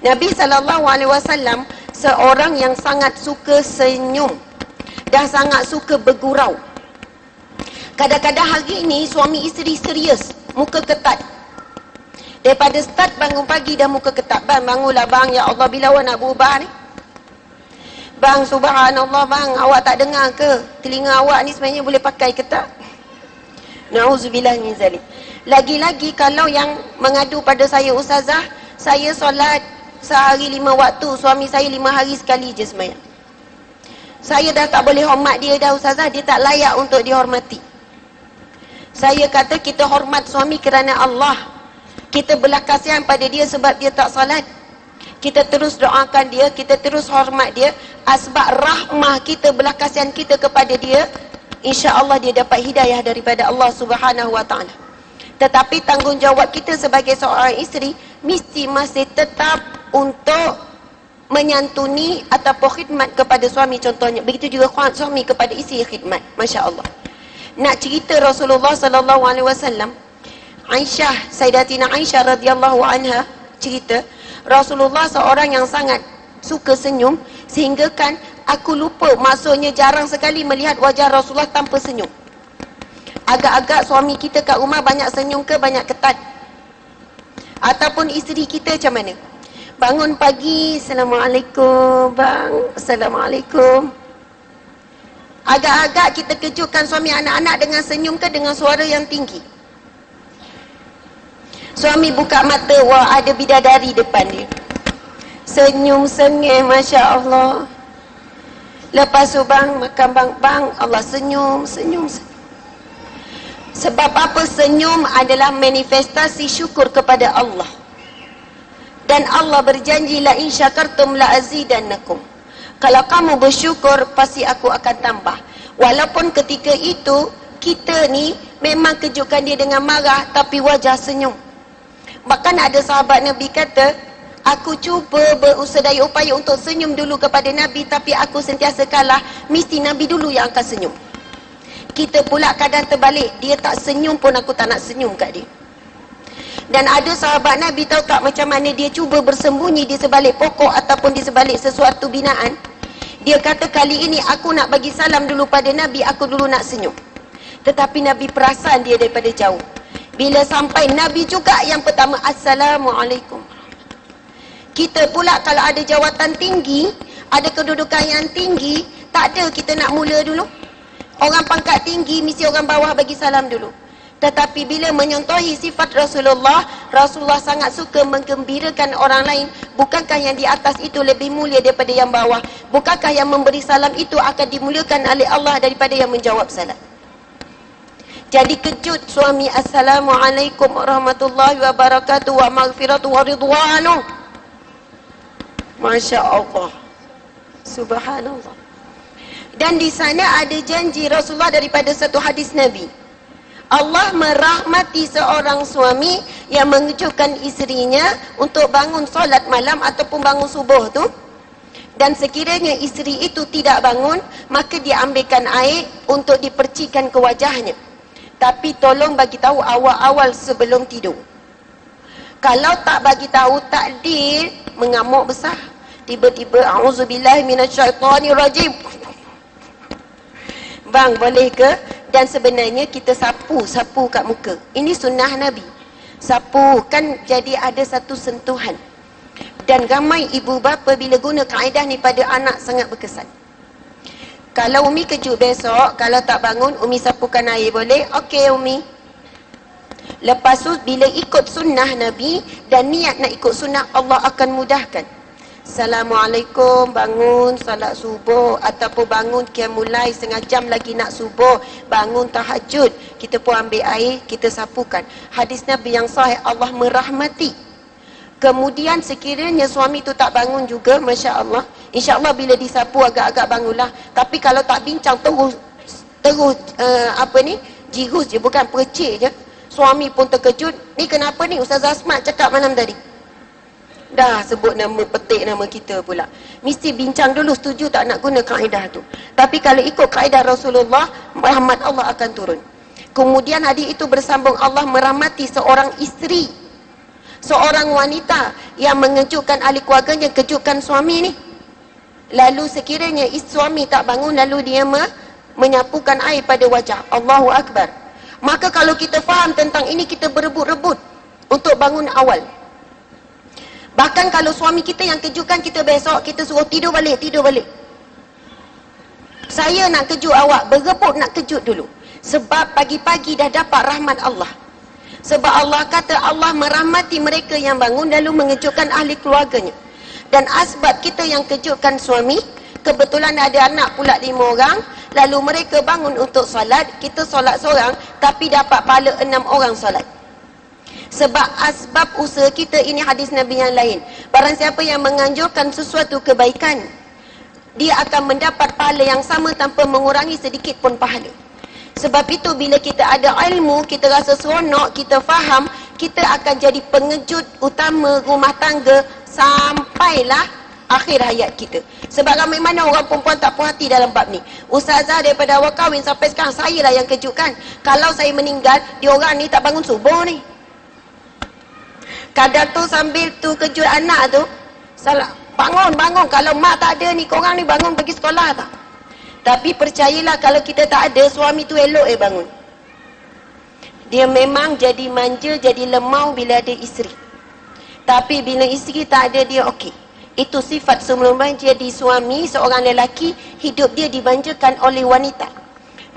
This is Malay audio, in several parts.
Nabi SAW seorang yang sangat suka senyum dan sangat suka bergurau. Kadang-kadang hari ini suami isteri serius, muka ketat. Daripada start bangun pagi dah muka ketat. Bang, bangunlah bang, ya Allah, bila awak nak berubah ni? Bang, subhanallah bang, awak tak dengar ke? Telinga awak ni sebenarnya boleh pakai ke tak? Na'udzubillah min zalik. Lagi-lagi kalau yang mengadu pada saya, ustazah, saya solat sehari 5 waktu, suami saya 5 hari sekali je sembahyang. Saya dah tak boleh hormat dia dah ustazah, dia tak layak untuk dihormati. Saya kata kita hormat suami kerana Allah. Kita belas kasihan pada dia sebab dia tak salat. Kita terus doakan dia, kita terus hormat dia. Asbab rahmah kita, belas kasihan kita kepada dia, insya-Allah dia dapat hidayah daripada Allah Subhanahu wa taala. Tetapi tanggungjawab kita sebagai seorang isteri mesti masih tetap untuk menyantuni ataupun khidmat kepada suami contohnya. Begitu juga suami kepada isteri khidmat. Masya-Allah. Nak cerita Rasulullah sallallahu alaihi wasallam, Aisyah, Sayyidatina Aisyah radhiyallahu anha cerita, Rasulullah seorang yang sangat suka senyum sehingga kan aku lupa, maksudnya jarang sekali melihat wajah Rasulullah tanpa senyum. Agak-agak suami kita kat rumah banyak senyum ke banyak ketat? Ataupun isteri kita macam mana? Bangun pagi, Assalamualaikum bang, Assalamualaikum. Agak-agak kita kejutkan suami anak-anak dengan senyum ke dengan suara yang tinggi? Suami buka mata, wah ada bidadari depan dia. Senyum sengih, Masya Allah. Lepas tu bang, makan bang, Allah senyum, senyum, senyum. Sebab apa? Senyum adalah manifestasi syukur kepada Allah. Dan Allah berjanji, la in syakartum la azidannakum. Kalau kamu bersyukur, pasti aku akan tambah. Walaupun ketika itu kita ni memang kejutkan dia dengan marah, tapi wajah senyum. Bahkan ada sahabat Nabi kata, aku cuba berusaha daya upaya untuk senyum dulu kepada Nabi, tapi aku sentiasa kalah. Mesti Nabi dulu yang akan senyum. Kita pula kadang terbalik, dia tak senyum pun aku tak nak senyum kat dia. Dan ada sahabat Nabi, tahu tak macam mana dia cuba bersembunyi di sebalik pokok ataupun di sebalik sesuatu binaan. Dia kata, kali ini aku nak bagi salam dulu pada Nabi, aku dulu nak senyum. Tetapi Nabi perasan dia daripada jauh. Bila sampai Nabi juga yang pertama, Assalamualaikum. Kita pula kalau ada jawatan tinggi, ada kedudukan yang tinggi, tak ada kita nak mula dulu. Orang pangkat tinggi mesti orang bawah bagi salam dulu. Tetapi bila menyontohi sifat Rasulullah, Rasulullah sangat suka menggembirakan orang lain. Bukankah yang di atas itu lebih mulia daripada yang bawah? Bukankah yang memberi salam itu akan dimuliakan oleh Allah daripada yang menjawab salam? Jadi kejut suami, Assalamualaikum warahmatullahi wabarakatuh wa maghfiratu wa ridwanu. Masya Allah, subhanallah. Dan di sana ada janji Rasulullah daripada satu hadis Nabi. Allah merahmati seorang suami yang mengejutkan isterinya untuk bangun solat malam ataupun bangun subuh tu. Dan sekiranya isteri itu tidak bangun, maka dia ambilkan air untuk dipercikan ke wajahnya. Tapi tolong bagi tahu awal-awal sebelum tidur. Kalau tak bagi tahu, takdir mengamuk besar. Tiba-tiba, a'udzubillahi minasyaitonirrajim. Bang, boleh ke? Dan sebenarnya kita sapu kat muka. Ini sunnah Nabi. Sapu kan jadi ada satu sentuhan. Dan ramai ibu bapa bila guna kaedah ni pada anak sangat berkesan. Kalau Umi kejut besok, kalau tak bangun, Umi sapukan air, boleh? Okey Umi. Lepas tu bila ikut sunnah Nabi dan niat nak ikut sunnah, Allah akan mudahkan. Assalamualaikum, bangun salat subuh ataupun bangun qiyamul-lail setengah jam lagi nak subuh, bangun tahajud, kita pun ambil air, kita sapukan. Hadis Nabi yang sahih, Allah merahmati. Kemudian sekiranya suami tu tak bangun juga, Masya Allah, insya-Allah bila disapu agak-agak bangunlah. Tapi kalau tak bincang terus jirus je, bukan percik je. Suami pun terkejut, ni kenapa ni Ustaz Asmat cakap malam tadi? Dah sebut nama, petik nama kita pula. Mesti bincang dulu, setuju tak nak guna kaedah tu. Tapi kalau ikut kaedah Rasulullah, rahmat Allah akan turun. Kemudian hadis itu bersambung, Allah merahmati seorang isteri. seorang wanita yang mengejutkan ahli keluarganya, kejutkan suami ni. Lalu sekiranya suami tak bangun, lalu dia menyapukan air pada wajah. Allahu Akbar. Maka kalau kita faham tentang ini, kita berebut-rebut untuk bangun awal. Bahkan kalau suami kita yang kejutkan kita, besok kita suruh tidur balik. Saya nak kejut awak, berebut nak kejut dulu. Sebab pagi-pagi dah dapat rahmat Allah. Sebab Allah kata Allah merahmati mereka yang bangun lalu mengejutkan ahli keluarganya. Dan asbab kita yang kejutkan suami, kebetulan ada anak pula 5 orang, lalu mereka bangun untuk solat, kita solat seorang tapi dapat pahala 6 orang solat. Sebab asbab usaha kita, ini hadis Nabi yang lain. Barang siapa yang menganjurkan sesuatu kebaikan, dia akan mendapat pahala yang sama tanpa mengurangi sedikit pun pahala. Sebab itu bila kita ada ilmu, kita rasa seronok, kita faham, kita akan jadi pengejut utama rumah tangga sampailah akhir hayat kita. Sebab ramai mana orang perempuan tak puas hati dalam bab ni. Ustazah daripada awal kahwin sampai sekarang, saya lah yang kejutkan. Kalau saya meninggal, diorang ni tak bangun subuh ni. Kadang tu sambil tu kejut anak tu, salah, bangun. Kalau mak tak ada ni, korang ni bangun pergi sekolah tak? Tapi percayalah, kalau kita tak ada, suami tu elok bangun. Dia memang jadi manja, jadi lemau bila ada isteri. Tapi bila isteri tak ada, dia okey. Itu sifat semula jadi suami, seorang lelaki, hidup dia dibanjakan oleh wanita.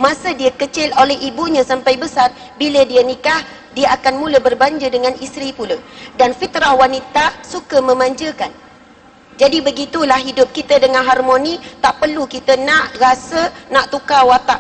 Masa dia kecil oleh ibunya sampai besar, bila dia nikah, dia akan mula berbanja dengan isteri pula. Dan fitrah wanita suka memanjakan. Jadi begitulah hidup kita dengan harmoni, tak perlu kita nak rasa, nak tukar watak.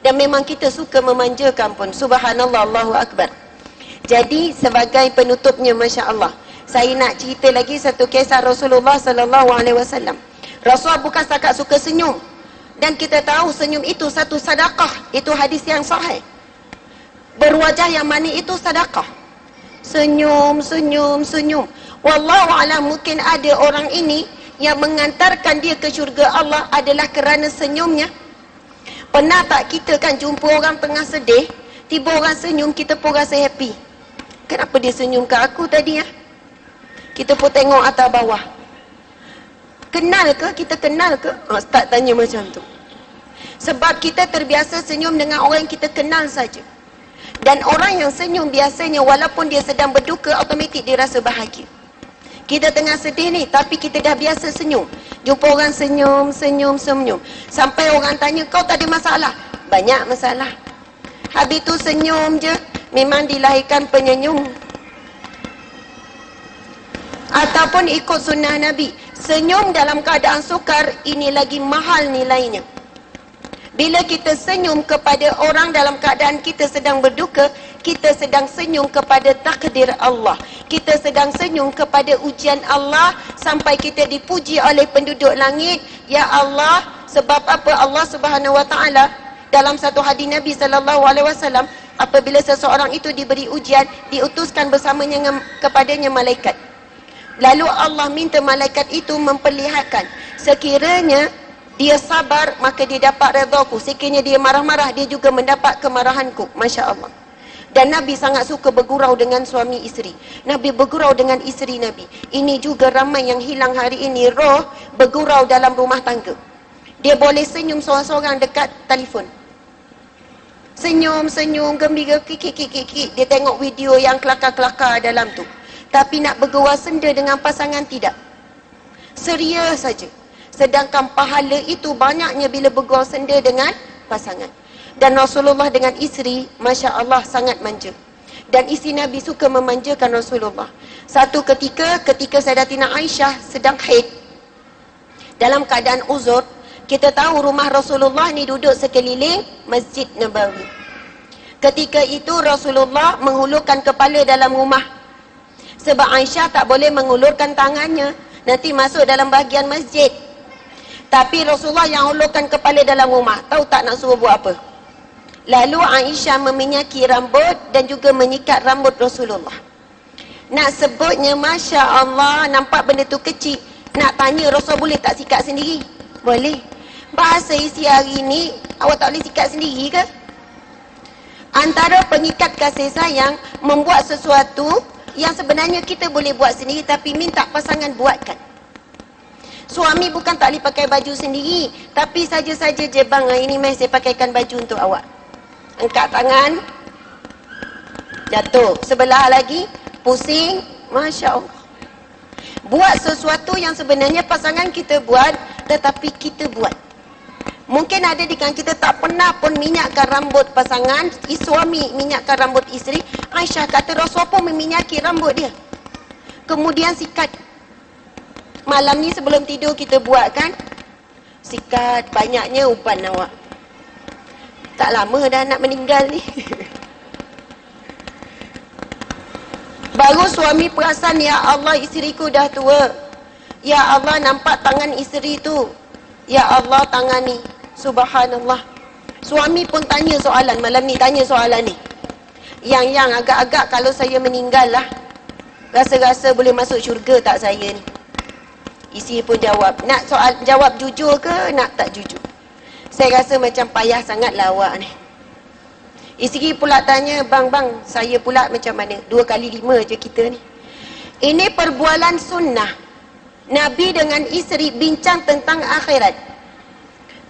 Dan memang kita suka memanjakan pun. Subhanallah, Allahu Akbar. Jadi sebagai penutupnya, Masya Allah, saya nak cerita lagi satu kisah Rasulullah SAW. Rasulullah bukan setakat suka senyum. Dan kita tahu senyum itu satu sedekah. Itu hadis yang sahih. Berwajah yang manis itu sedekah. Senyum. Wallahualam, mungkin ada orang ini yang mengantarkan dia ke syurga Allah adalah kerana senyumnya. Pernah tak kita kan jumpa orang tengah sedih, tiba orang senyum, kita pun rasa happy. Kenapa dia senyum ke aku tadi ya? Kita pun tengok atas bawah. Kenal ke? Kita kenal ke? Start tanya macam tu. Sebab kita terbiasa senyum dengan orang yang kita kenal saja. Dan orang yang senyum biasanya walaupun dia sedang berduka, automatik dia rasa bahagia. Kita tengah sedih ni, tapi kita dah biasa senyum. Jumpa orang senyum. Sampai orang tanya, kau tak ada masalah? Banyak masalah. Habis tu senyum je. Memang dilahirkan penyenyum. Ataupun ikut sunnah Nabi, senyum dalam keadaan sukar, ini lagi mahal nilainya. Bila kita senyum kepada orang dalam keadaan kita sedang berduka, kita sedang senyum kepada takdir Allah. Kita sedang senyum kepada ujian Allah sampai kita dipuji oleh penduduk langit. Ya Allah, sebab apa? Allah Subhanahu Wa Taala dalam satu hadis Nabi SAW, apabila seseorang itu diberi ujian, diutuskan bersamanya kepadanya malaikat. Lalu Allah minta malaikat itu memperlihatkan, sekiranya dia sabar, maka dia dapat redaku. Sekiranya dia marah-marah, dia juga mendapat kemarahanku. Masya Allah. Dan Nabi sangat suka bergurau dengan suami isteri. Nabi bergurau dengan isteri Nabi. Ini juga ramai yang hilang hari ini, roh bergurau dalam rumah tangga. Dia boleh senyum seorang-seorang dekat telefon. Senyum, gembira, kikik. Dia tengok video yang kelakar-kelakar dalam tu. Tapi nak bergurau senda dengan pasangan, tidak. Serius saja. Sedangkan pahala itu banyaknya bila bergurau senda dengan pasangan. Dan Rasulullah dengan isteri, Masya Allah, sangat manja. Dan isteri Nabi suka memanjakan Rasulullah. Satu ketika Sayyidatina Aisyah sedang haid, dalam keadaan uzur, kita tahu rumah Rasulullah ni duduk sekeliling Masjid Nabawi. Ketika itu Rasulullah menghulurkan kepala dalam rumah. Sebab Aisyah tak boleh mengulurkan tangannya, nanti masuk dalam bahagian masjid. Tapi Rasulullah yang hulurkan kepala dalam rumah. Tahu tak nak suruh buat apa? Lalu Aisyah meminyaki rambut dan juga menyikat rambut Rasulullah. Nak sebutnya, Masya Allah, nampak benda tu kecil. Nak tanya Rasul boleh tak sikat sendiri? Boleh. Bahasa isi hari ni, awak tak boleh sikat sendiri ke? Antara pengikat kasih sayang, membuat sesuatu yang sebenarnya kita boleh buat sendiri tapi minta pasangan buatkan. Suami bukan tak boleh pakai baju sendiri, tapi saja-saja je, bang, ini mai saya pakaikan baju untuk awak. Angkat tangan, jatuh. Sebelah lagi, pusing, Masya Allah. Buat sesuatu yang sebenarnya pasangan kita buat, tetapi kita buat. Mungkin ada di kalangan kita tak pernah pun minyakkan rambut pasangan, suami minyakkan rambut isteri. Aisyah kata Rasulullah pun meminyaki rambut dia, kemudian sikat. Malam ni sebelum tidur kita buat kan, sikat banyaknya uban awak. Tak lama dah nak meninggal ni. Baru suami perasan, ya Allah, isteriku dah tua. Ya Allah, nampak tangan isteri tu. Ya Allah, tangan ni. Subhanallah. Suami pun tanya soalan, malam ni tanya soalan ni. Yang agak-agak kalau saya meninggal lah, rasa-rasa boleh masuk syurga tak saya ni? Isteri pun jawab. Nak soal jawab jujur ke nak tak jujur? Saya rasa macam payah sangat lah awak ni. Isteri pula tanya, bang, saya pula macam mana? 2 kali 5 je kita ni. Ini perbualan sunnah. Nabi dengan isteri bincang tentang akhirat.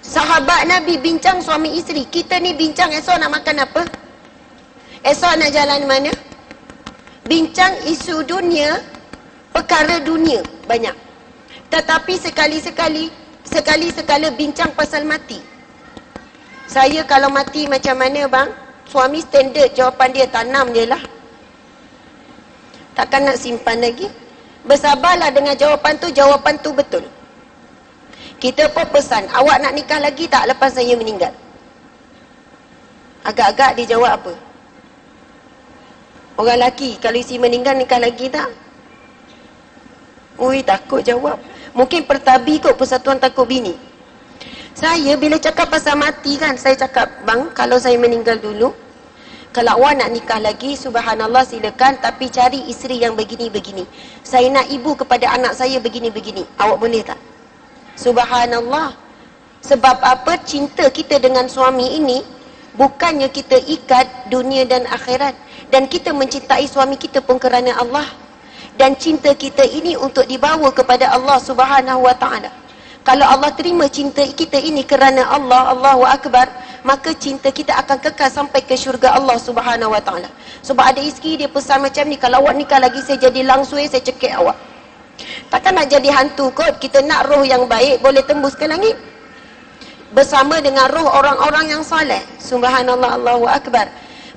Sahabat Nabi bincang suami isteri. Kita ni bincang esok nak makan apa, esok nak jalan mana. Bincang isu dunia, perkara dunia banyak. Tetapi sekali-sekala bincang pasal mati. Saya kalau mati macam mana, bang? Suami standard jawapan dia, tanam je lah. Takkan nak simpan lagi. Bersabarlah dengan jawapan tu betul. Kita pun pesan, awak nak nikah lagi tak lepas saya meninggal? Agak-agak dia jawab apa? Orang lelaki, kalau isi meninggal nikah lagi tak? Ui, takut jawab. Mungkin pertabi kot persatuan takut bini. Saya bila cakap pasal mati kan, saya cakap, bang, kalau saya meninggal dulu, kalau awak nak nikah lagi, subhanallah silakan, tapi cari isteri yang begini-begini. Saya nak ibu kepada anak saya begini-begini. Awak boleh tak? Subhanallah. Sebab apa? Cinta kita dengan suami ini bukannya kita ikat dunia dan akhirat. Dan kita mencintai suami kita pun kerana Allah. Dan cinta kita ini untuk dibawa kepada Allah Subhanahu wa ta'ala. Kalau Allah terima cinta kita ini kerana Allah, Allahu Akbar, maka cinta kita akan kekal sampai ke syurga Allah Subhanahu wa ta'ala. Sebab ada isteri dia pesan macam ni, kalau awak nikah lagi saya jadi langsung, saya cekik awak. Takkan nak jadi hantu kot. Kita nak roh yang baik boleh tembus ke langit bersama dengan roh orang-orang yang soleh. Subhanallah, Allahu Akbar.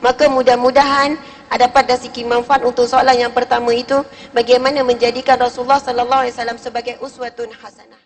Maka mudah-mudahan dapat dari segi manfaat untuk soalan yang pertama itu, bagaimana menjadikan Rasulullah sallallahu alaihi wasallam sebagai uswatun hasanah.